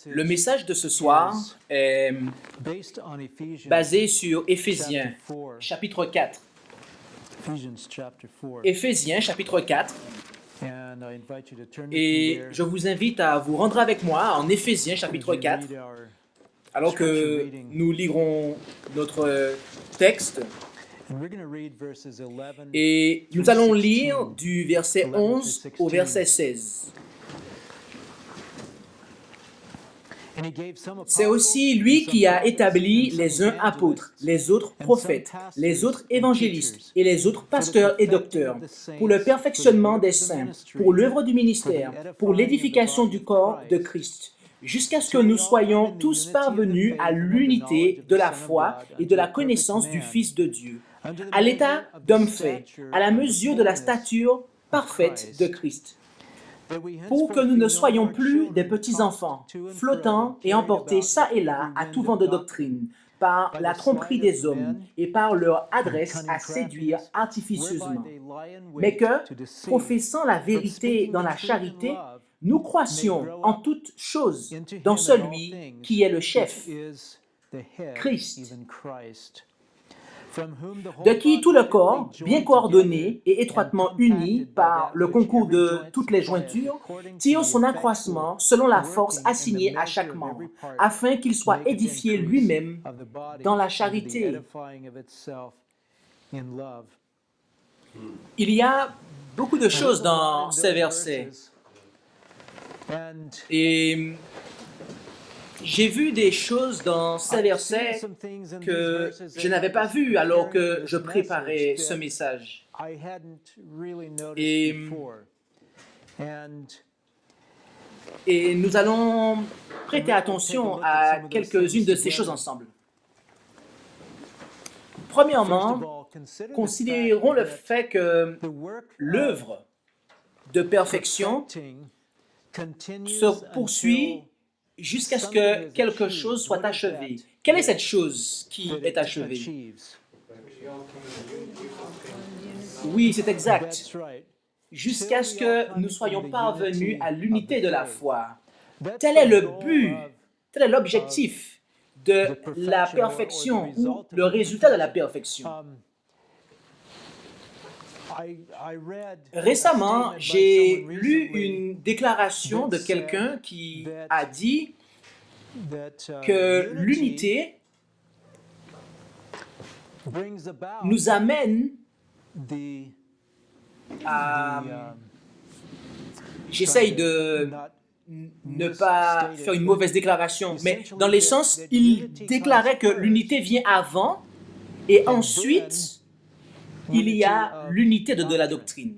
Le message de ce soir est basé sur Éphésiens, chapitre 4. Éphésiens, chapitre 4. Et je vous invite à vous rendre avec moi en Éphésiens, chapitre 4, alors que nous lirons notre texte. Et nous allons lire du verset 11 au verset 16. C'est aussi lui qui a établi les uns apôtres, les autres prophètes, les autres évangélistes et les autres pasteurs et docteurs, pour le perfectionnement des saints, pour l'œuvre du ministère, pour l'édification du corps de Christ, jusqu'à ce que nous soyons tous parvenus à l'unité de la foi et de la connaissance du Fils de Dieu, à l'état d'homme fait, à la mesure de la stature parfaite de Christ, pour que nous ne soyons plus des petits-enfants, flottants et emportés çà et là à tout vent de doctrine, par la tromperie des hommes et par leur adresse à séduire artificieusement, mais que, professant la vérité dans la charité, nous croissions en toutes choses dans celui qui est le chef, Christ, de qui tout le corps, bien coordonné et étroitement uni par le concours de toutes les jointures, tire son accroissement selon la force assignée à chaque membre, afin qu'il soit édifié lui-même dans la charité. Il y a beaucoup de choses dans ces versets. Et j'ai vu des choses dans ces versets que je n'avais pas vues alors que je préparais ce message. Et nous allons prêter attention à quelques-unes de ces choses ensemble. Premièrement, considérons le fait que l'œuvre de perfection se poursuit jusqu'à ce que quelque chose soit achevé. Quelle est cette chose qui est achevée? Oui, c'est exact. Jusqu'à ce que nous soyons parvenus à l'unité de la foi. Tel est le but, tel est l'objectif de la perfection ou le résultat de la perfection. Récemment, j'ai lu une déclaration de quelqu'un qui a dit que l'unité nous amène à... J'essaye de ne pas faire une mauvaise déclaration, mais dans le sens, il déclarait que l'unité vient avant et ensuite il y a l'unité de la doctrine.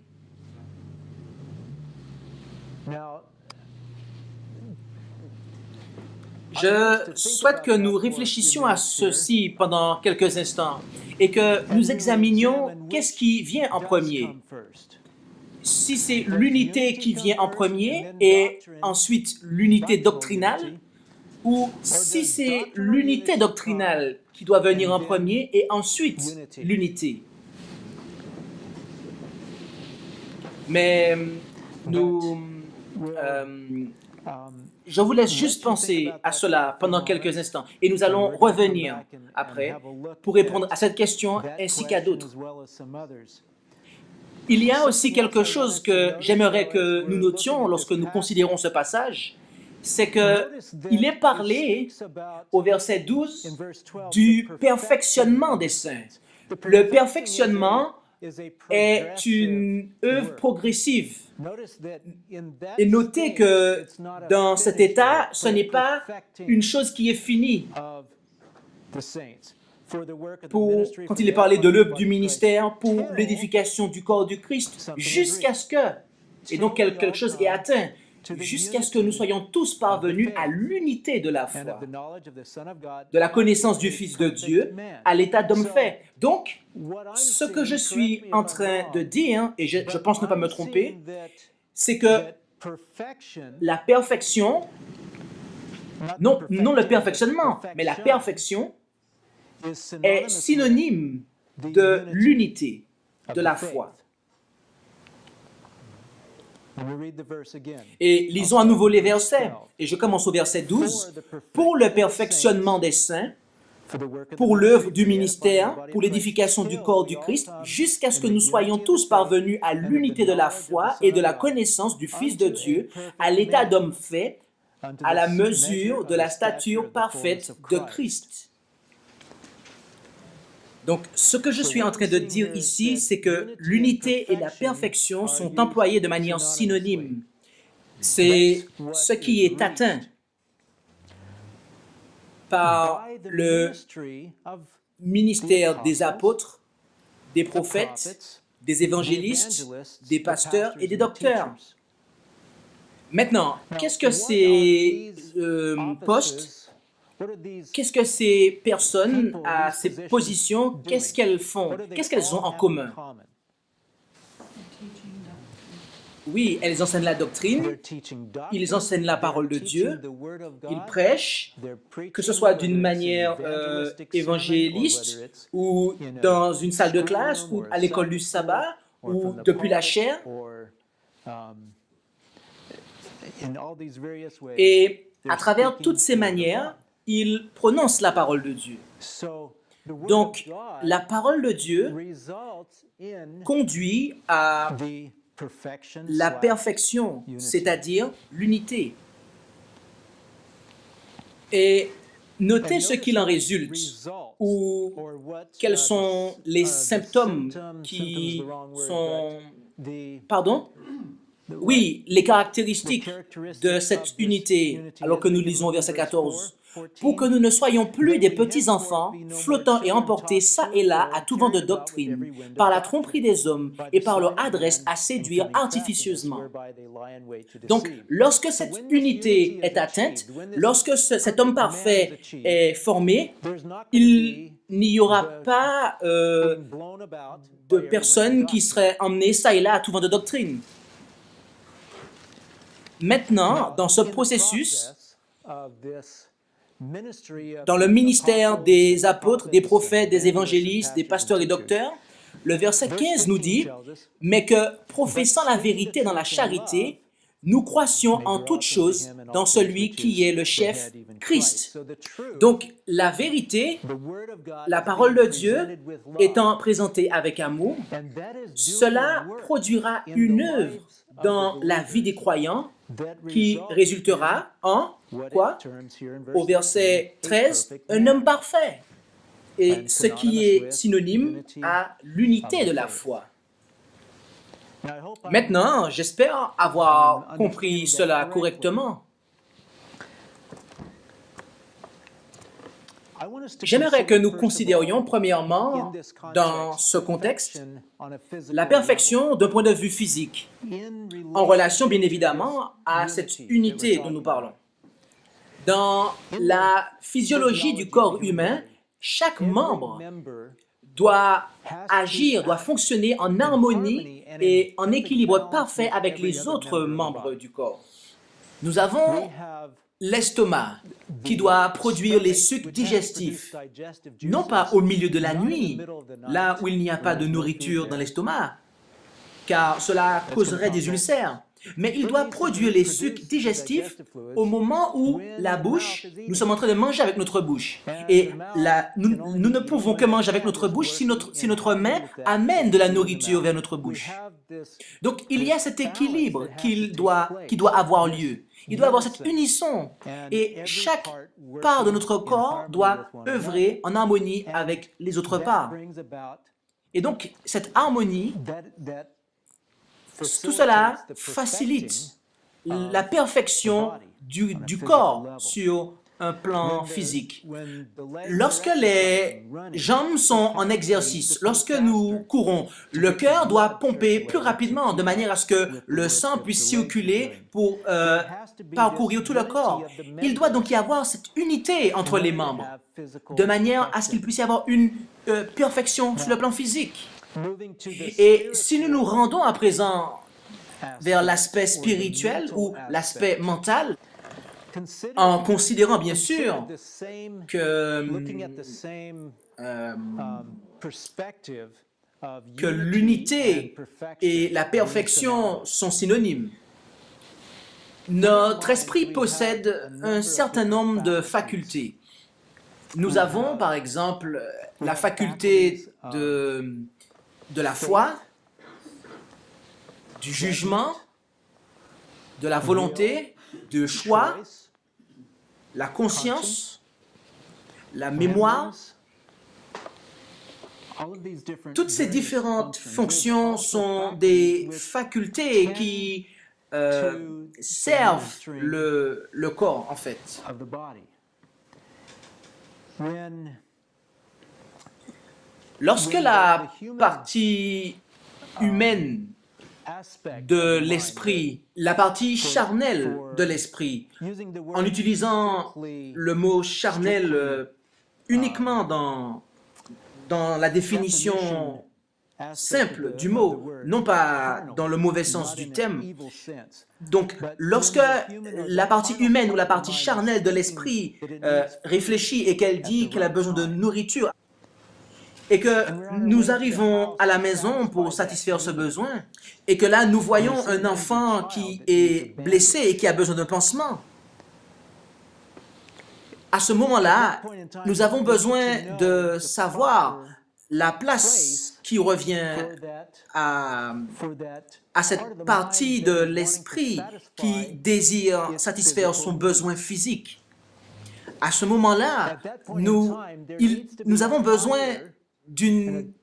Je souhaite que nous réfléchissions à ceci pendant quelques instants et que nous examinions qu'est-ce qui vient en premier. Si c'est l'unité qui vient en premier et ensuite l'unité doctrinale, ou si c'est l'unité doctrinale qui doit venir en premier et ensuite l'unité. Mais je vous laisse juste penser à cela pendant quelques instants et nous allons revenir après pour répondre à cette question ainsi qu'à d'autres. Il y a aussi quelque chose que j'aimerais que nous notions lorsque nous considérons ce passage, c'est qu'il est parlé au verset 12 du perfectionnement des saints. Le perfectionnement est une œuvre progressive. Et notez que dans cet état, ce n'est pas une chose qui est finie. Quand il est parlé de l'œuvre du ministère, pour l'édification du corps du Christ, jusqu'à ce que, et donc quelque chose est atteint, jusqu'à ce que nous soyons tous parvenus à l'unité de la foi, de la connaissance du Fils de Dieu, à l'état d'homme fait. Donc, ce que je suis en train de dire, et je pense ne pas me tromper, c'est que la perfection, non le perfectionnement, mais la perfection est synonyme de l'unité de la foi. Et lisons à nouveau les versets. Et je commence au verset 12. Pour le perfectionnement des saints, pour l'œuvre du ministère, pour l'édification du corps du Christ, jusqu'à ce que nous soyons tous parvenus à l'unité de la foi et de la connaissance du Fils de Dieu, à l'état d'homme fait, à la mesure de la stature parfaite de Christ. Donc, ce que je suis en train de dire ici, c'est que l'unité et la perfection sont employées de manière synonyme. C'est ce qui est atteint par le ministère des apôtres, des prophètes, des évangélistes, des pasteurs et des docteurs. Maintenant, qu'est-ce que ces postes, qu'est-ce que ces personnes à ces positions, qu'est-ce qu'elles font, qu'est-ce qu'elles ont en commun? Oui, elles enseignent la doctrine, ils enseignent la parole de Dieu, ils prêchent, que ce soit d'une manière évangéliste ou dans une salle de classe ou à l'école du sabbat ou depuis la chair. Et à travers toutes ces manières, ils prononcent la parole de Dieu. Donc, la parole de Dieu conduit à la perfection, c'est-à-dire l'unité. Et notez ce qu'il en résulte, ou quels sont les symptômes qui sont... Pardon? Oui, les caractéristiques de cette unité, alors que nous lisons au verset 14. Pour que nous ne soyons plus des petits-enfants, flottant et emportés çà et là à tout vent de doctrine, par la tromperie des hommes et par leur adresse à séduire artificieusement. Donc, lorsque cette unité est atteinte, lorsque cet homme parfait est formé, il n'y aura pas de personnes qui seraient emmenées çà et là à tout vent de doctrine. Maintenant, dans ce processus, dans le ministère des apôtres, des prophètes, des évangélistes, des pasteurs et docteurs, le verset 15 nous dit « Mais que, professant la vérité dans la charité, nous croissions en toutes choses dans celui qui est le chef, Christ. » Donc, la vérité, la parole de Dieu, étant présentée avec amour, cela produira une œuvre dans la vie des croyants qui résultera en quoi? Au verset 13, un homme parfait, et ce qui est synonyme à l'unité de la foi. Maintenant, j'espère avoir compris cela correctement. J'aimerais que nous considérions premièrement, dans ce contexte, la perfection d'un point de vue physique, en relation bien évidemment à cette unité dont nous parlons. Dans la physiologie du corps humain, chaque membre doit agir, doit fonctionner en harmonie et en équilibre parfait avec les autres membres du corps. Nous avons l'estomac qui doit produire les sucs digestifs, non pas au milieu de la nuit, là où il n'y a pas de nourriture dans l'estomac, car cela causerait des ulcères, mais il doit produire les sucs digestifs au moment où la bouche, nous sommes en train de manger avec notre bouche. Et nous ne pouvons que manger avec notre bouche si notre main amène de la nourriture vers notre bouche. Donc, il y a cet équilibre qui doit avoir lieu. Il doit y avoir cette unisson. Et chaque part de notre corps doit œuvrer en harmonie avec les autres parts. Et donc, cette harmonie, tout cela facilite la perfection du corps sur un plan physique. Lorsque les jambes sont en exercice, lorsque nous courons, le cœur doit pomper plus rapidement de manière à ce que le sang puisse circuler pour parcourir tout le corps. Il doit donc y avoir cette unité entre les membres, de manière à ce qu'il puisse y avoir une perfection sur le plan physique. Et si nous nous rendons à présent vers l'aspect spirituel ou l'aspect mental, en considérant bien sûr que l'unité et la perfection sont synonymes. Notre esprit possède un certain nombre de facultés. Nous avons, par exemple, la faculté de la foi, du jugement, de la volonté, du choix, la conscience, la mémoire. Toutes ces différentes fonctions sont des facultés qui servent le corps, en fait. Lorsque la partie humaine de l'esprit, la partie charnelle de l'esprit, en utilisant le mot charnel uniquement dans la définition simple du mot, non pas dans le mauvais sens du terme. Donc, lorsque la partie humaine ou la partie charnelle de l'esprit réfléchit et qu'elle dit qu'elle a besoin de nourriture, et que nous arrivons à la maison pour satisfaire ce besoin, et que là, nous voyons un enfant qui est blessé et qui a besoin d'un pansement, à ce moment-là, nous avons besoin de savoir la place qui revient à cette partie de l'esprit qui désire satisfaire son besoin physique. À ce moment-là, nous avons besoin d'une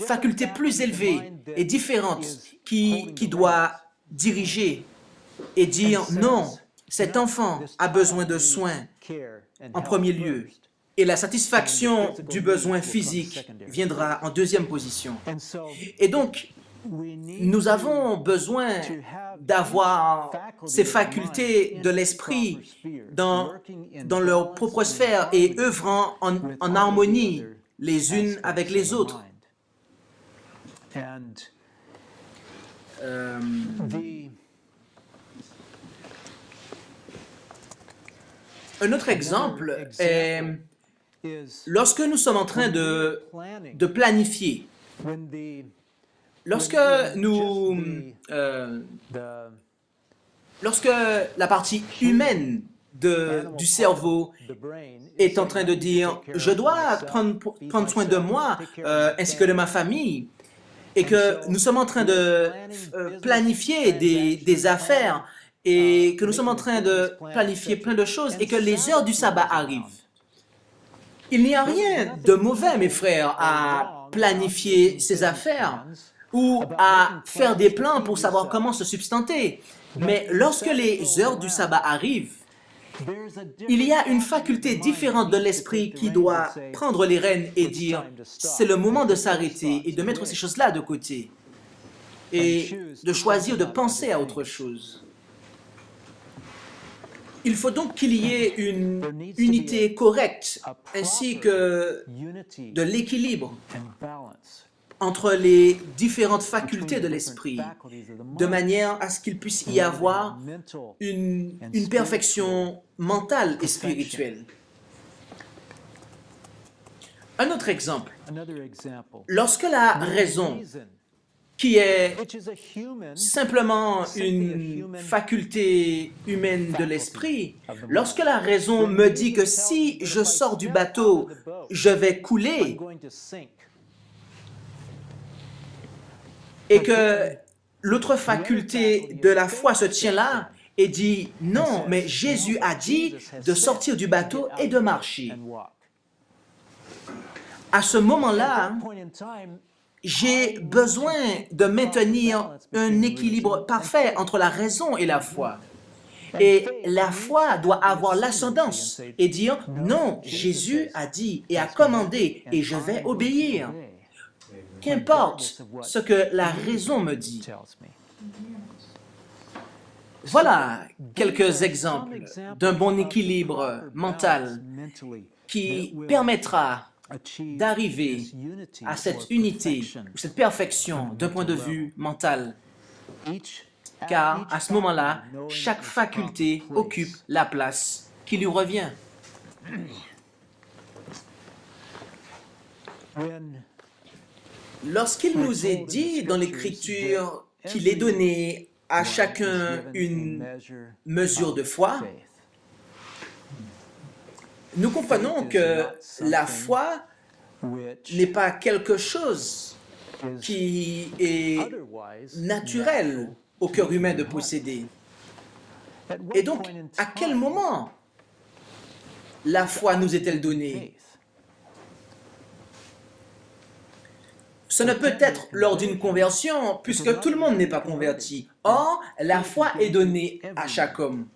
faculté plus élevée et différente qui doit diriger et dire non, cet enfant a besoin de soins en premier lieu et la satisfaction du besoin physique viendra en deuxième position. Et donc, nous avons besoin d'avoir ces facultés de l'esprit dans leur propre sphère et œuvrant en harmonie les unes avec les autres. Un autre exemple est lorsque nous sommes en train de planifier. Lorsque la partie humaine du cerveau est en train de dire « je dois prendre soin de moi ainsi que de ma famille », et que nous sommes en train de planifier des affaires et que nous sommes en train de planifier plein de choses et que les heures du sabbat arrivent. Il n'y a rien de mauvais, mes frères, à planifier ses affaires ou à faire des plans pour savoir comment se substanter. Mais lorsque les heures du sabbat arrivent, il y a une faculté différente de l'esprit qui doit prendre les rênes et dire « c'est le moment de s'arrêter et de mettre ces choses-là de côté et de choisir de penser à autre chose ». Il faut donc qu'il y ait une unité correcte ainsi que de l'équilibre entre les différentes facultés de l'esprit, de manière à ce qu'il puisse y avoir une perfection mentale et spirituelle. Un autre exemple, lorsque la raison, qui est simplement une faculté humaine de l'esprit, lorsque la raison me dit que si je sors du bateau, je vais couler, et que l'autre faculté de la foi se tient là et dit « Non, mais Jésus a dit de sortir du bateau et de marcher. » À ce moment-là, j'ai besoin de maintenir un équilibre parfait entre la raison et la foi. Et la foi doit avoir l'ascendance et dire « Non, Jésus a dit et a commandé et je vais obéir. » Qu'importe ce que la raison me dit. Voilà quelques exemples d'un bon équilibre mental qui permettra d'arriver à cette unité ou cette perfection d'un point de vue mental. Car à ce moment-là, chaque faculté occupe la place qui lui revient. Lorsqu'il nous est dit dans l'Écriture qu'il est donné à chacun une mesure de foi, nous comprenons que la foi n'est pas quelque chose qui est naturel au cœur humain de posséder. Et donc, à quel moment la foi nous est-elle donnée? Ce ne peut être lors d'une conversion, puisque tout le monde n'est pas converti. Or, la foi est donnée à chaque homme.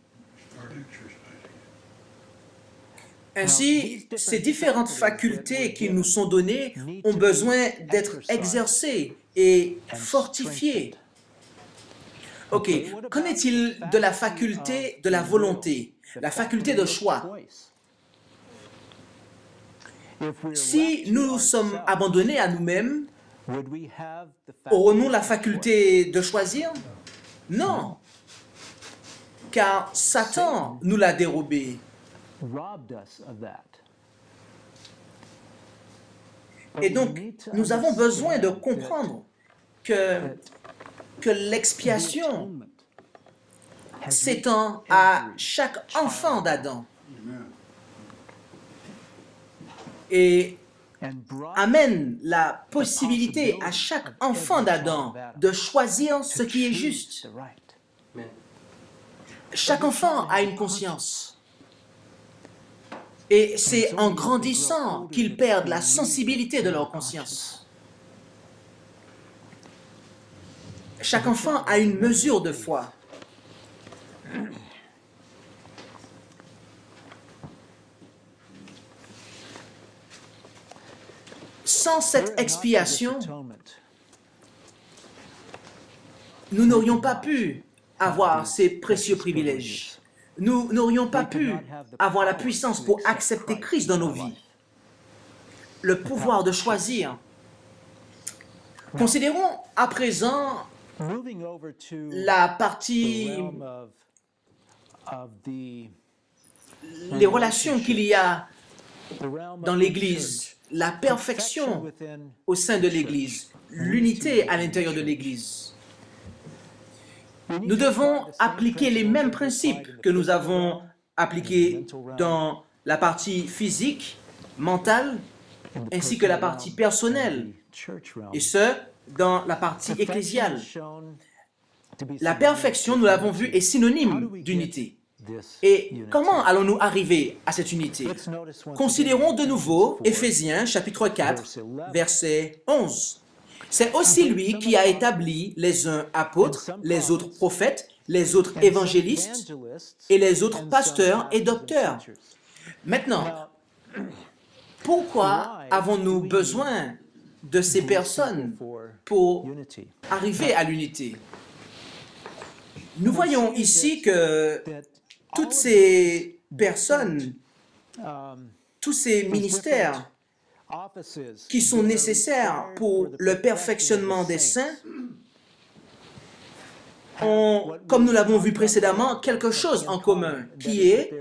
Ainsi, ces différentes facultés qui nous sont données ont besoin d'être exercées et fortifiées. Ok, qu'en est-il de la faculté de la volonté, la faculté de choix? Si nous sommes abandonnés à nous-mêmes, aurons-nous la faculté de choisir? Non, car Satan nous l'a dérobé. Et donc, nous avons besoin de comprendre que l'expiation s'étend à chaque enfant d'Adam et amène la possibilité à chaque enfant d'Adam de choisir ce qui est juste. Chaque enfant a une conscience. Et c'est en grandissant qu'ils perdent la sensibilité de leur conscience. Chaque enfant a une mesure de foi. Sans cette expiation, nous n'aurions pas pu avoir ces précieux privilèges. Nous n'aurions pas pu avoir la puissance pour accepter Christ dans nos vies. Le pouvoir de choisir. Considérons à présent la partie, les relations qu'il y a dans l'Église, la perfection au sein de l'Église, l'unité à l'intérieur de l'Église. Nous devons appliquer les mêmes principes que nous avons appliqués dans la partie physique, mentale, ainsi que la partie personnelle, et ce, dans la partie ecclésiale. La perfection, nous l'avons vu, est synonyme d'unité. Et comment allons-nous arriver à cette unité? Considérons de nouveau Éphésiens chapitre 4, verset 11. C'est aussi lui qui a établi les uns apôtres, les autres prophètes, les autres évangélistes et les autres pasteurs et docteurs. Maintenant, pourquoi avons-nous besoin de ces personnes pour arriver à l'unité? Nous voyons ici que toutes ces personnes, tous ces ministères qui sont nécessaires pour le perfectionnement des saints ont, comme nous l'avons vu précédemment, quelque chose en commun, qui est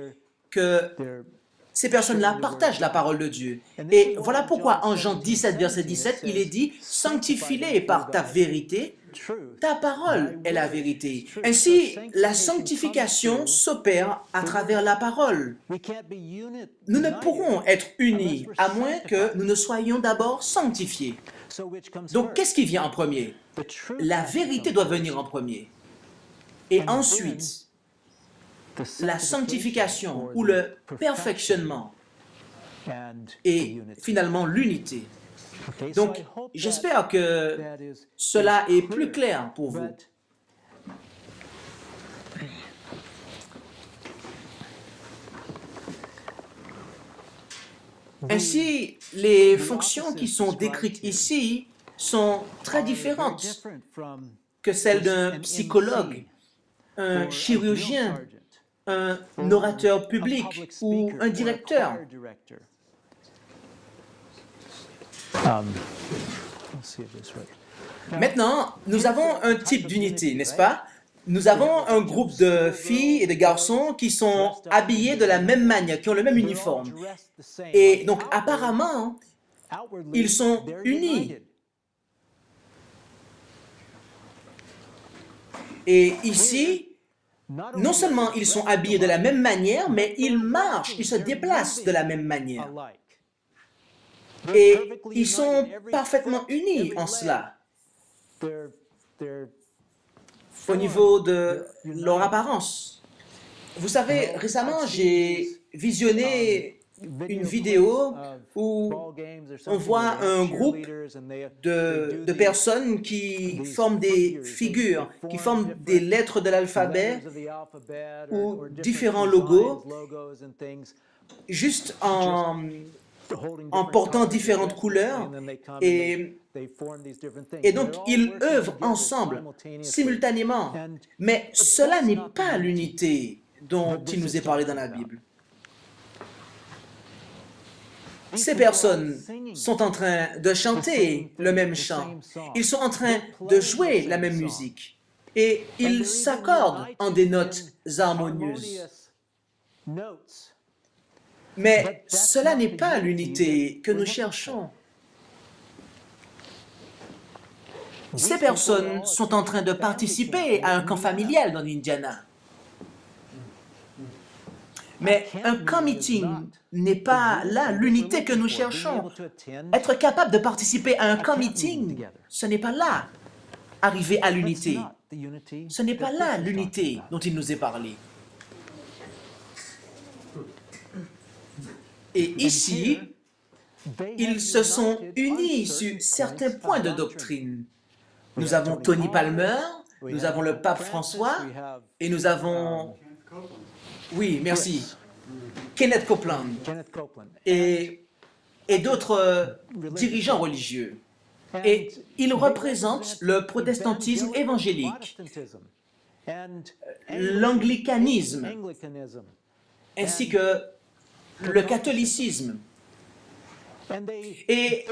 que ces personnes-là partagent la parole de Dieu. Et voilà pourquoi en Jean 17, verset 17, il est dit « Sanctifie-les par ta vérité, ta parole est la vérité. » Ainsi, la sanctification s'opère à travers la parole. Nous ne pourrons être unis à moins que nous ne soyons d'abord sanctifiés. Donc, qu'est-ce qui vient en premier? La vérité doit venir en premier. Et ensuite, la sanctification ou le perfectionnement et finalement l'unité. Donc, j'espère que cela est plus clair pour vous. Ainsi, les fonctions qui sont décrites ici sont très différentes que celles d'un psychologue, un chirurgien, un orateur public ou un directeur. Maintenant, nous avons un type d'unité, n'est-ce pas? Nous avons un groupe de filles et de garçons qui sont habillés de la même manière, qui ont le même uniforme. Et donc, apparemment, ils sont unis. Et ici, non seulement ils sont habillés de la même manière, mais ils marchent, ils se déplacent de la même manière. Et ils sont parfaitement unis en cela, au niveau de leur apparence. Vous savez, récemment, j'ai visionné une vidéo où on voit un groupe de personnes qui forment des figures, qui forment des lettres de l'alphabet ou différents logos, juste en portant différentes couleurs. Et donc, ils œuvrent ensemble, simultanément. Mais cela n'est pas l'unité dont il nous est parlé dans la Bible. Ces personnes sont en train de chanter le même chant. Ils sont en train de jouer la même musique. Et ils s'accordent en des notes harmonieuses. Mais cela n'est pas l'unité que nous cherchons. Ces personnes sont en train de participer à un camp familial dans l'Indiana. Mais un camp meeting n'est pas là l'unité que nous cherchons. Être capable de participer à un camp meeting, ce n'est pas là arriver à l'unité. Ce n'est pas là l'unité dont il nous est parlé. Et ici, ils se sont unis sur certains points de doctrine. Nous avons Tony Palmer, nous avons le pape François, et nous avons... Oui, merci. Kenneth Copeland et d'autres dirigeants religieux. Et ils représentent le protestantisme évangélique, l'anglicanisme, ainsi que le catholicisme. Et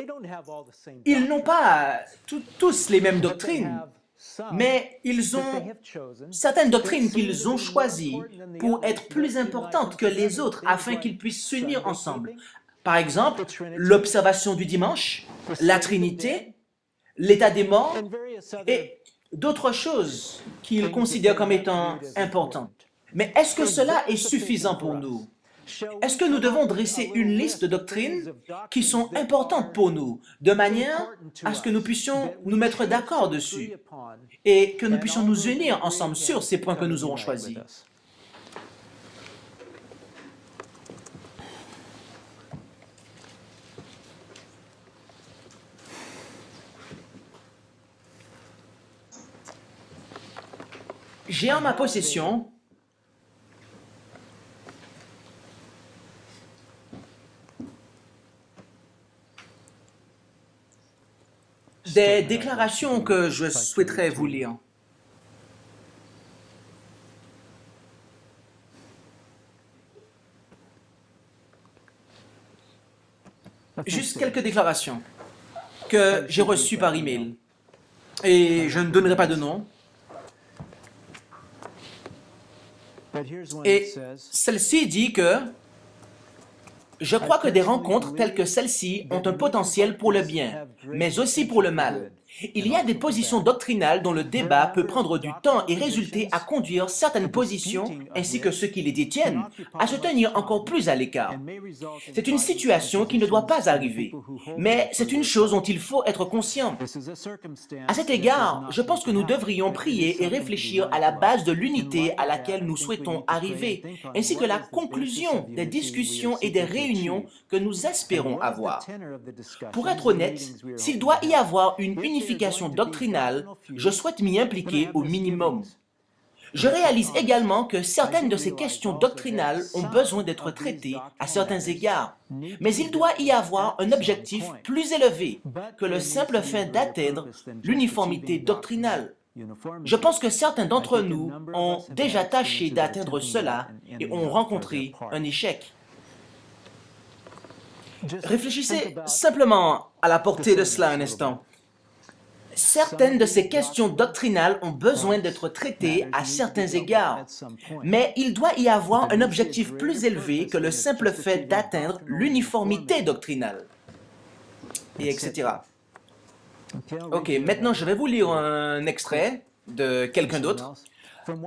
ils n'ont pas tous les mêmes doctrines, mais ils ont certaines doctrines qu'ils ont choisies pour être plus importantes que les autres afin qu'ils puissent s'unir ensemble. Par exemple, l'observation du dimanche, la Trinité, l'état des morts et d'autres choses qu'ils considèrent comme étant importantes. Mais est-ce que cela est suffisant pour nous? Est-ce que nous devons dresser une liste de doctrines qui sont importantes pour nous, de manière à ce que nous puissions nous mettre d'accord dessus et que nous puissions nous unir ensemble sur ces points que nous aurons choisis? J'ai en ma possession des déclarations que je souhaiterais vous lire. Juste quelques déclarations que j'ai reçues par email. Et je ne donnerai pas de nom. Et celle-ci dit que je crois que des rencontres telles que celle-ci ont un potentiel pour le bien, mais aussi pour le mal. Il y a des positions doctrinales dont le débat peut prendre du temps et résulter à conduire certaines positions, ainsi que ceux qui les détiennent, à se tenir encore plus à l'écart. C'est une situation qui ne doit pas arriver, mais c'est une chose dont il faut être conscient. À cet égard, je pense que nous devrions prier et réfléchir à la base de l'unité à laquelle nous souhaitons arriver, ainsi que la conclusion des discussions et des réunions que nous espérons avoir. Pour être honnête, s'il doit y avoir une unification doctrinale, je souhaite m'y impliquer au minimum. Je réalise également que certaines de ces questions doctrinales ont besoin d'être traitées à certains égards, mais il doit y avoir un objectif plus élevé que le simple fait d'atteindre l'uniformité doctrinale. Je pense que certains d'entre nous ont déjà tâché d'atteindre cela et ont rencontré un échec. Réfléchissez simplement à la portée de cela un instant. Certaines de ces questions doctrinales ont besoin d'être traitées à certains égards, mais il doit y avoir un objectif plus élevé que le simple fait d'atteindre l'uniformité doctrinale, et etc. Ok, maintenant je vais vous lire un extrait de quelqu'un d'autre.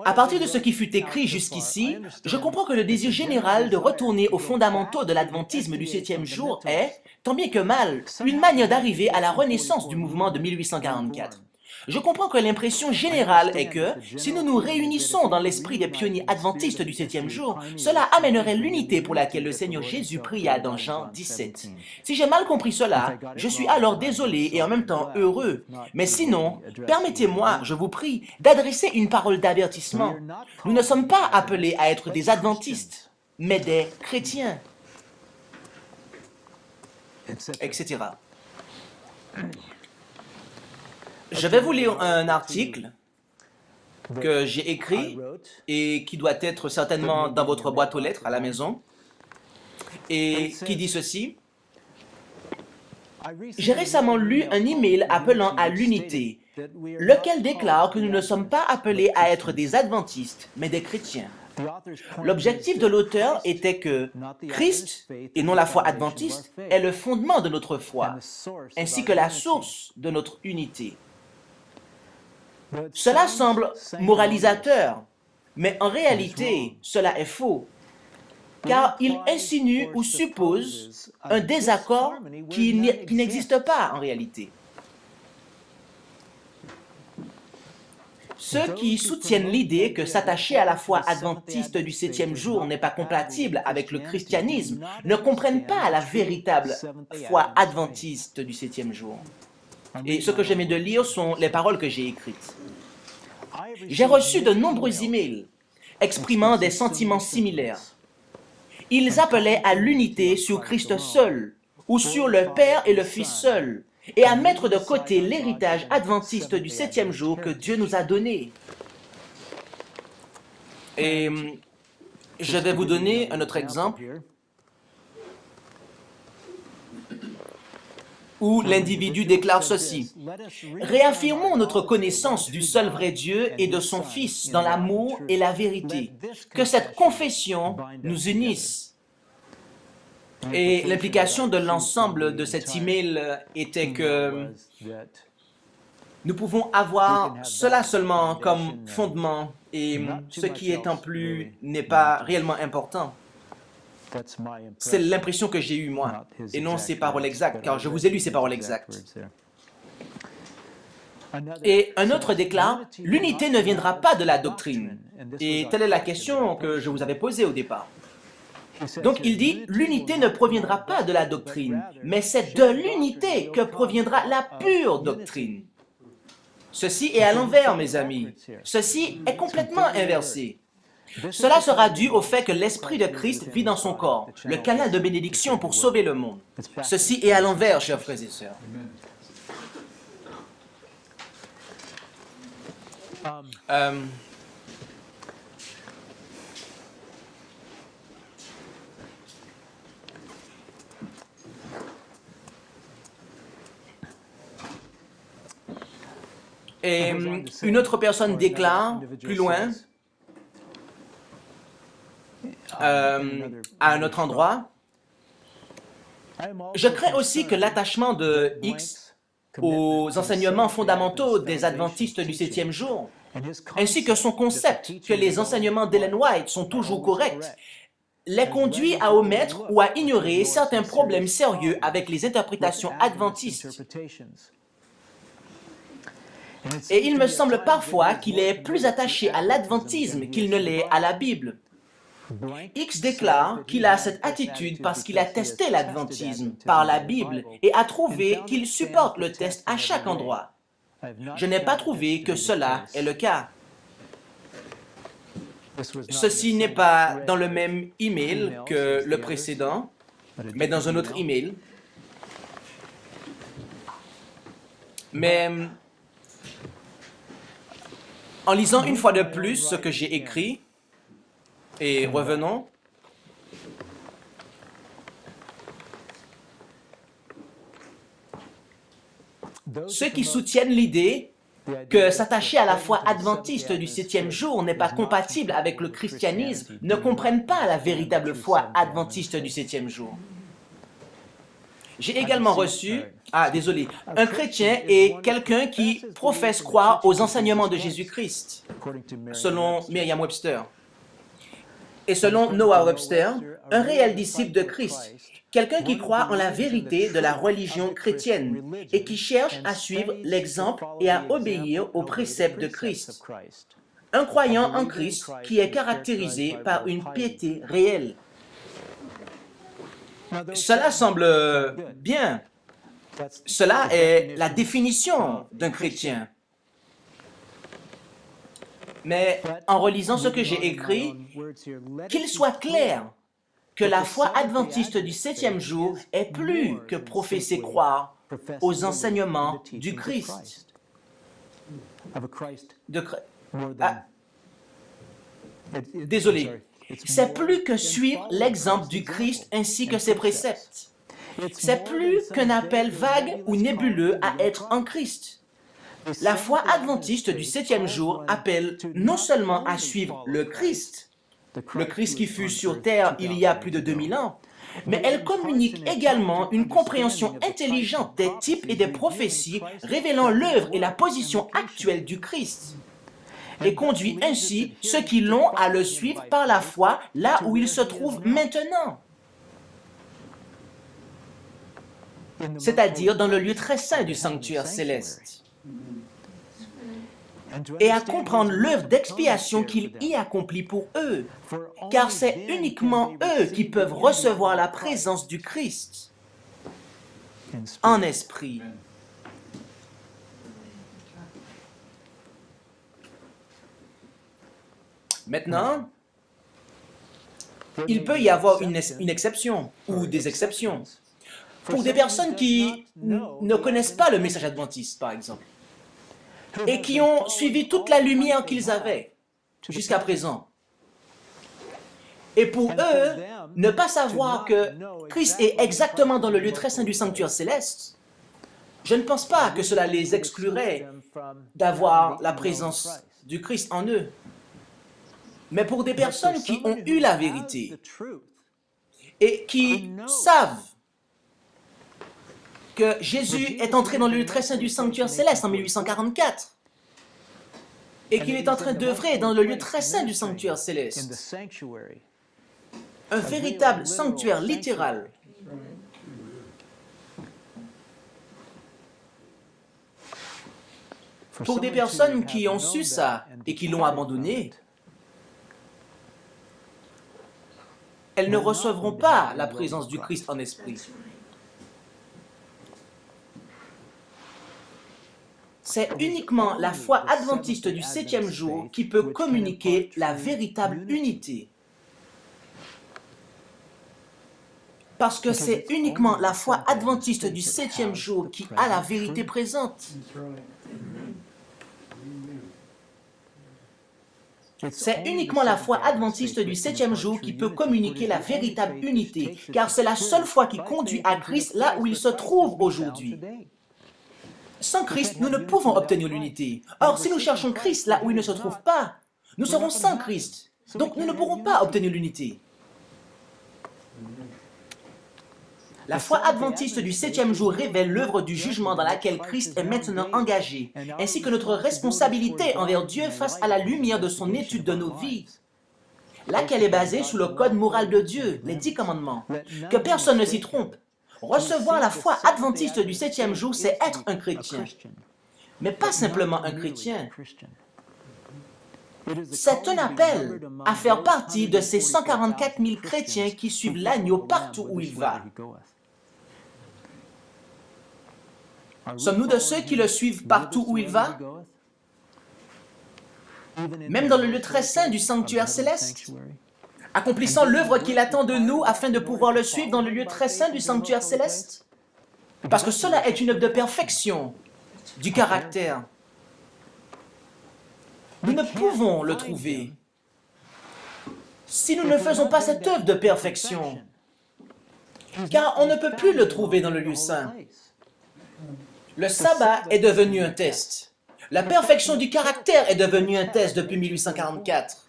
À partir de ce qui fut écrit jusqu'ici, je comprends que le désir général de retourner aux fondamentaux de l'adventisme du 7e jour est, tant bien que mal, une manière d'arriver à la renaissance du mouvement de 1844. Je comprends que l'impression générale est que, si nous nous réunissons dans l'esprit des pionniers adventistes du 7e jour, cela amènerait l'unité pour laquelle le Seigneur Jésus pria dans Jean 17. Si j'ai mal compris cela, je suis alors désolé et en même temps heureux. Mais sinon, permettez-moi, je vous prie, d'adresser une parole d'avertissement. Nous ne sommes pas appelés à être des adventistes, mais des chrétiens, etc. Je vais vous lire un article que j'ai écrit et qui doit être certainement dans votre boîte aux lettres à la maison et qui dit ceci. J'ai récemment lu un email appelant à l'unité, lequel déclare que nous ne sommes pas appelés à être des adventistes, mais des chrétiens. L'objectif de l'auteur était que Christ, et non la foi adventiste, est le fondement de notre foi, ainsi que la source de notre unité. Cela semble moralisateur, mais en réalité, cela est faux, car il insinue ou suppose un désaccord qui n'existe pas en réalité. Ceux qui soutiennent l'idée que s'attacher à la foi adventiste du 7e jour n'est pas compatible avec le christianisme ne comprennent pas la véritable foi adventiste du 7e jour. Et ce que je viens de lire sont les paroles que j'ai écrites. J'ai reçu de nombreux emails exprimant des sentiments similaires. Ils appelaient à l'unité sur Christ seul, ou sur le Père et le Fils seul, et à mettre de côté l'héritage adventiste du 7e jour que Dieu nous a donné. Et je vais vous donner un autre exemple où l'individu déclare ceci. Réaffirmons notre connaissance du seul vrai Dieu et de son Fils dans l'amour et la vérité. Que cette confession nous unisse. Et l'implication de l'ensemble de cet email était que nous pouvons avoir cela seulement comme fondement et ce qui est en plus n'est pas réellement important. C'est l'impression que j'ai eue, moi, et non ses paroles exactes, car je vous ai lu ses paroles exactes. Et un autre déclare, « L'unité ne viendra pas de la doctrine. » Et telle est la question que je vous avais posée au départ. Donc il dit, « L'unité ne proviendra pas de la doctrine, mais c'est de l'unité que proviendra la pure doctrine. » Ceci est à l'envers, mes amis. Ceci est complètement inversé. Cela sera dû au fait que l'Esprit de Christ vit dans son corps, le canal de bénédiction pour sauver le monde. Ceci est à l'envers, chers frères et sœurs. Et une autre personne déclare, plus loin, à un autre endroit, « Je crains aussi que l'attachement de X aux enseignements fondamentaux des adventistes du 7e jour, ainsi que son concept que les enseignements d'Ellen White sont toujours corrects, les conduit à omettre ou à ignorer certains problèmes sérieux avec les interprétations adventistes. Et il me semble parfois qu'il est plus attaché à l'adventisme qu'il ne l'est à la Bible. X déclare qu'il a cette attitude parce qu'il a testé l'adventisme par la Bible et a trouvé qu'il supporte le test à chaque endroit. Je n'ai pas trouvé que cela est le cas. Ceci n'est pas dans le même email que le précédent, mais dans un autre email. Mais en lisant une fois de plus ce que j'ai écrit, et revenons, ceux qui soutiennent l'idée que s'attacher à la foi adventiste du 7e jour n'est pas compatible avec le christianisme ne comprennent pas la véritable foi adventiste du 7e jour. J'ai également reçu, un chrétien est quelqu'un qui professe croire aux enseignements de Jésus-Christ, selon Merriam-Webster. Et selon Noah Webster, un réel disciple de Christ, quelqu'un qui croit en la vérité de la religion chrétienne et qui cherche à suivre l'exemple et à obéir aux préceptes de Christ. Un croyant en Christ qui est caractérisé par une piété réelle. Cela semble bien. Cela est la définition d'un chrétien. Mais en relisant ce que j'ai écrit, qu'il soit clair que la foi adventiste du septième jour est plus que professer croire aux enseignements du Christ. Désolé. C'est plus que suivre l'exemple du Christ ainsi que ses préceptes. C'est plus qu'un appel vague ou nébuleux à être en Christ. La foi adventiste du septième jour appelle non seulement à suivre le Christ qui fut sur terre il y a plus de 2000 ans, mais elle communique également une compréhension intelligente des types et des prophéties révélant l'œuvre et la position actuelle du Christ, et conduit ainsi ceux qui l'ont à le suivre par la foi là où il se trouve maintenant, c'est-à-dire dans le lieu très saint du sanctuaire céleste, et à comprendre l'œuvre d'expiation qu'il y accomplit pour eux, car c'est uniquement eux qui peuvent recevoir la présence du Christ en esprit. Maintenant, il peut y avoir une exception ou des exceptions. Pour des personnes qui ne connaissent pas le message adventiste, par exemple, et qui ont suivi toute la lumière qu'ils avaient jusqu'à présent. Et pour eux, ne pas savoir que Christ est exactement dans le lieu très saint du sanctuaire céleste, je ne pense pas que cela les exclurait d'avoir la présence du Christ en eux. Mais pour des personnes qui ont eu la vérité et qui savent que Jésus est entré dans le lieu très saint du sanctuaire céleste en 1844 et qu'il est en train d'œuvrer dans le lieu très saint du sanctuaire céleste, un véritable sanctuaire littéral. Pour des personnes qui ont su ça et qui l'ont abandonné, elles ne recevront pas la présence du Christ en esprit. C'est uniquement la foi adventiste du septième jour qui peut communiquer la véritable unité. Parce que c'est uniquement la foi adventiste du septième jour qui a la vérité présente. C'est uniquement la foi adventiste du septième jour qui peut communiquer la véritable unité, car c'est la seule foi qui conduit à Christ là où il se trouve aujourd'hui. Sans Christ, nous ne pouvons obtenir l'unité. Or, si nous cherchons Christ là où il ne se trouve pas, nous serons sans Christ. Donc, nous ne pourrons pas obtenir l'unité. La foi adventiste du septième jour révèle l'œuvre du jugement dans laquelle Christ est maintenant engagé, ainsi que notre responsabilité envers Dieu face à la lumière de son étude de nos vies, laquelle est basée sur le code moral de Dieu, les 10 commandements. Que personne ne s'y trompe. Recevoir la foi adventiste du septième jour, c'est être un chrétien. Mais pas simplement un chrétien. C'est un appel à faire partie de ces 144 000 chrétiens qui suivent l'agneau partout où il va. Sommes-nous de ceux qui le suivent partout où il va? Même dans le lieu très saint du sanctuaire céleste? Accomplissant l'œuvre qu'il attend de nous afin de pouvoir le suivre dans le lieu très saint du sanctuaire céleste? Parce que cela est une œuvre de perfection du caractère. Nous ne pouvons le trouver si nous ne faisons pas cette œuvre de perfection, car on ne peut plus le trouver dans le lieu saint. Le sabbat est devenu un test. La perfection du caractère est devenue un test depuis 1844.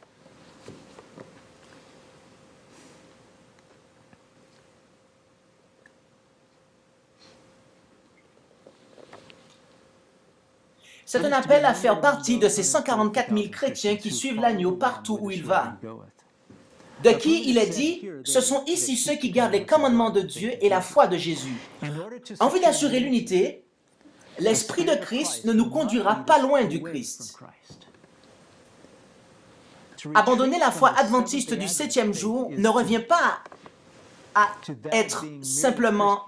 C'est un appel à faire partie de ces 144 000 chrétiens qui suivent l'agneau partout où il va. De qui il est dit, ce sont ici ceux qui gardent les commandements de Dieu et la foi de Jésus. En vue d'assurer l'unité, l'Esprit de Christ ne nous conduira pas loin du Christ. Abandonner la foi adventiste du 7e jour ne revient pas à être simplement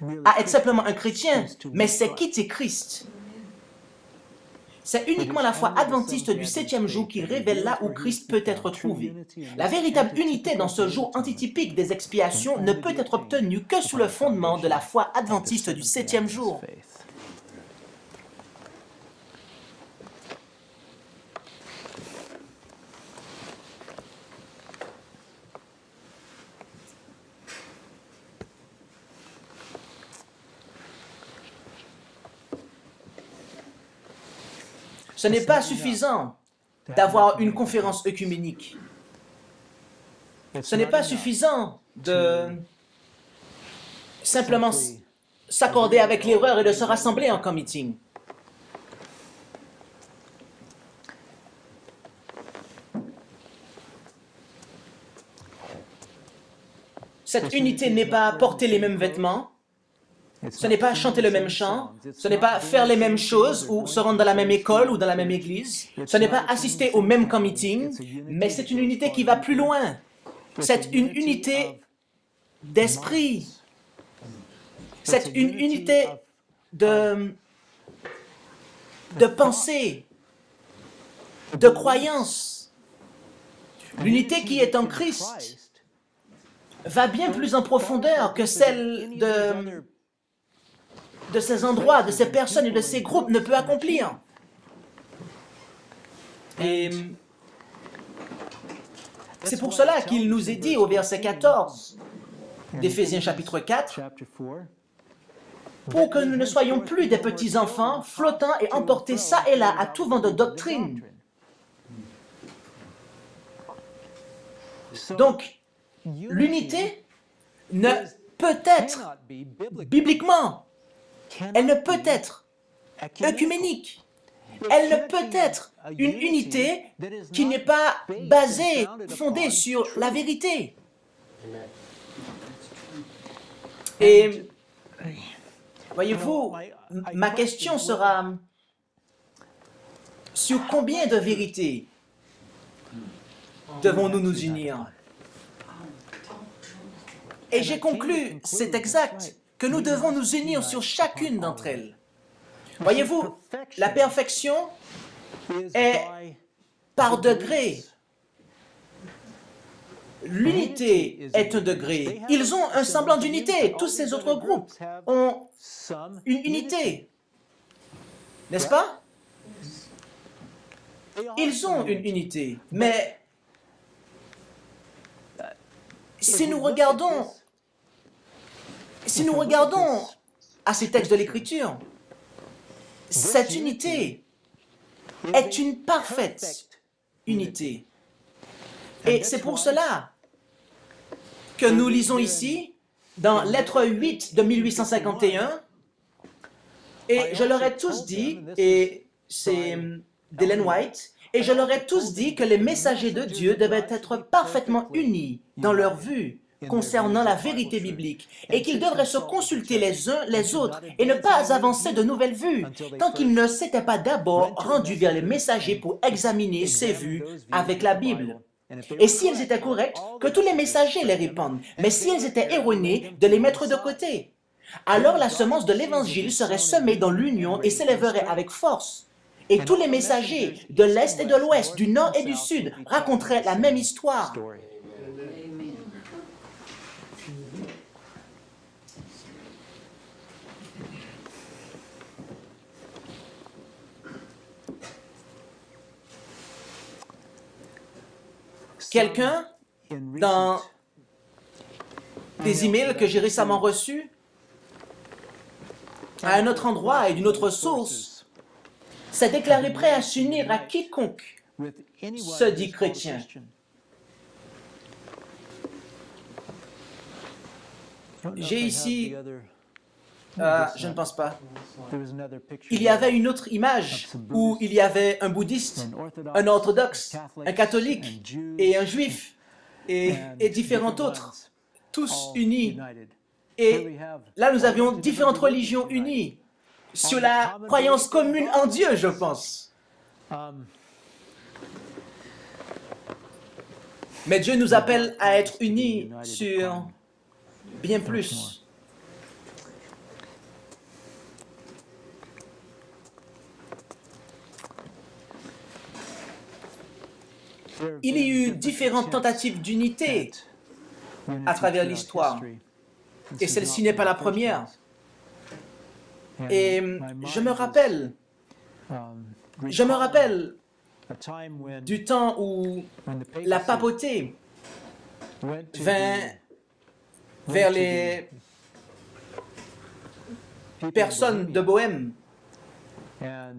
un chrétien, mais c'est quitter Christ. C'est uniquement la foi adventiste du 7e jour qui révèle là où Christ peut être trouvé. La véritable unité dans ce jour antitypique des expiations ne peut être obtenue que sous le fondement de la foi adventiste du 7e jour. Ce n'est pas suffisant d'avoir une conférence œcuménique. Ce n'est pas suffisant de simplement s'accorder avec l'erreur et de se rassembler en camp meeting. Cette unité n'est pas porter les mêmes vêtements, ce n'est pas chanter le même chant, ce n'est pas faire les mêmes choses ou se rendre dans la même école ou dans la même église, ce n'est pas assister au même camp meeting, mais c'est une unité qui va plus loin. C'est une unité d'esprit. C'est une unité de pensée, de croyance. L'unité qui est en Christ va bien plus en profondeur que celle de ces endroits, de ces personnes et de ces groupes ne peut accomplir. Et c'est pour cela qu'il nous est dit au verset 14 d'Éphésiens chapitre 4, pour que nous ne soyons plus des petits enfants flottants et emportés ça et là à tout vent de doctrine. Donc, l'unité ne peut être, bibliquement, elle ne peut être œcuménique. Elle ne peut être une unité qui n'est pas basée, fondée sur la vérité. Et, voyez-vous, ma question sera sur combien de vérités devons-nous nous unir? Et j'ai conclu, c'est exact, que nous devons nous unir sur chacune d'entre elles. Voyez-vous, la perfection est par degré. L'unité est un degré. Ils ont un semblant d'unité. Tous ces autres groupes ont une unité. N'est-ce pas? Ils ont une unité. Mais si nous regardons à ces textes de l'Écriture, cette unité est une parfaite unité. Et c'est pour cela que nous lisons ici, dans Lettre 8 de 1851, et je leur ai tous dit, et c'est d'Ellen White, et je leur ai tous dit que les messagers de Dieu devaient être parfaitement unis dans leur vue concernant la vérité biblique, et qu'ils devraient se consulter les uns les autres et ne pas avancer de nouvelles vues, tant qu'ils ne s'étaient pas d'abord rendus vers les messagers pour examiner ces vues avec la Bible. Et si elles étaient correctes, que tous les messagers les répandent, mais si elles étaient erronées, de les mettre de côté. Alors la semence de l'Évangile serait semée dans l'union et s'élèverait avec force. Et tous les messagers de l'Est et de l'Ouest, du Nord et du Sud raconteraient la même histoire. Quelqu'un, dans des emails que j'ai récemment reçus, à un autre endroit et d'une autre source, s'est déclaré prêt à s'unir à quiconque se dit chrétien. J'ai ici Je ne pense pas. Il y avait une autre image où il y avait un bouddhiste, un orthodoxe, un catholique et un juif et différents autres, tous unis. Et là, nous avions différentes religions unies sur la croyance commune en Dieu, je pense. Mais Dieu nous appelle à être unis sur bien plus. Il y a eu différentes tentatives d'unité à travers l'histoire, et celle-ci n'est pas la première. Et je me rappelle du temps où la papauté vint vers les personnes de Bohême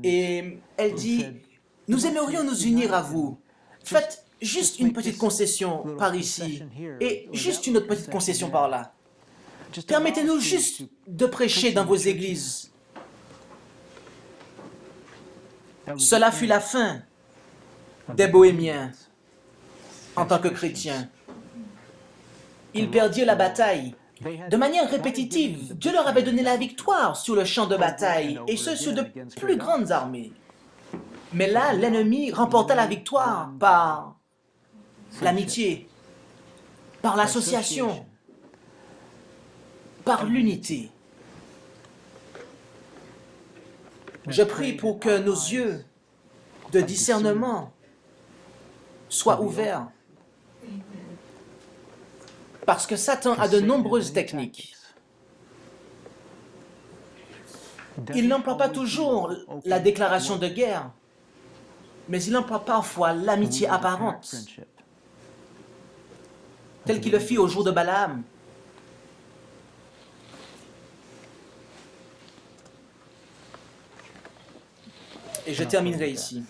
et elle dit, « Nous aimerions nous unir à vous. Faites juste une petite concession par ici et juste une autre petite concession par là. Permettez-nous juste de prêcher dans vos églises. » Cela fut la fin des Bohémiens en tant que chrétiens. Ils perdirent la bataille. De manière répétitive, Dieu leur avait donné la victoire sur le champ de bataille, et ce sur de plus grandes armées. Mais là, l'ennemi remporta la victoire par l'amitié, par l'association, par l'unité. Je prie pour que nos yeux de discernement soient ouverts, parce que Satan a de nombreuses techniques. Il n'emploie pas toujours la déclaration de guerre, mais il emploie parfois l'amitié apparente, tel qu'il le fit au jour de Balaam. Et je terminerai ici.